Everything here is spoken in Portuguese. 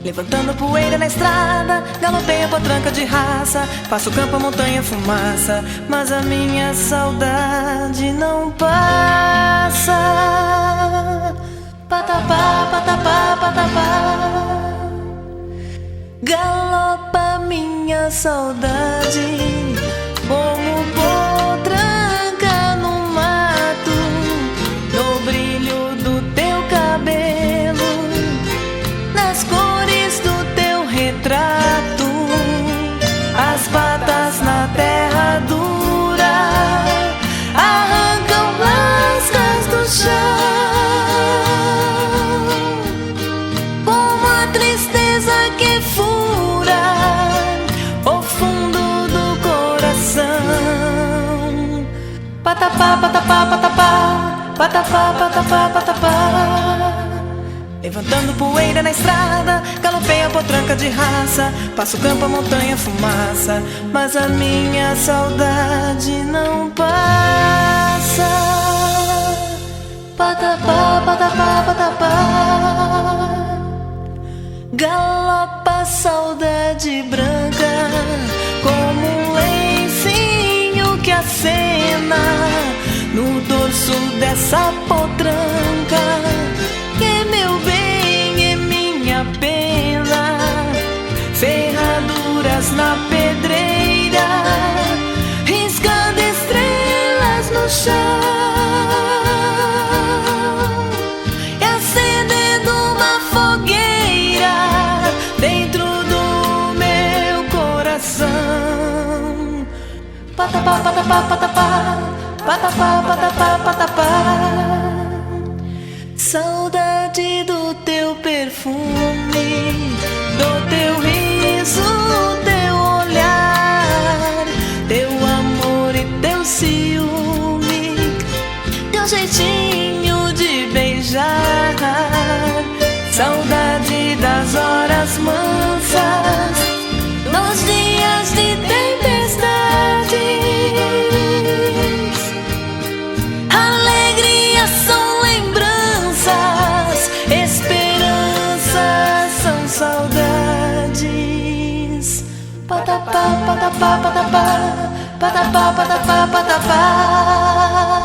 Levantando poeira na estrada, galopei a potranca de raça. Passo campo, a montanha, fumaça, mas a minha saudade não passa. Patapá, patapá, patapá. Galopa minha saudade como potranca no mato, no brilho do teu cabelo, nas cores do teu retrato, as patas na terra dura arrancam lascas do chão. Como a tristeza que fura o fundo do coração. Patapá, patapá, patapá, patapá, patapá, patapá. Levantando poeira na estrada, galopei a potranca de raça. Passo campo, a montanha, fumaça, mas a minha saudade não passa. Patapá, patapá, patapá. Galopa a saudade branca como um lencinho que acena no dorso dessa potranca, que é meu bem, é minha pena. Ferraduras na pedreira, riscando estrelas no chão e acendendo uma fogueira dentro do meu coração. Patapá, patapá, patapá, patapá, patapá, patapá. Saudade do teu perfume, do teu riso, teu olhar, teu amor e teu ciúme, teu jeitinho de beijar. Saudade das horas mansas, nos dias de tempestades. Alegrias são lembranças, esperanças são saudades. Patapá, patapá, patapá, patapá, patapá, patapá.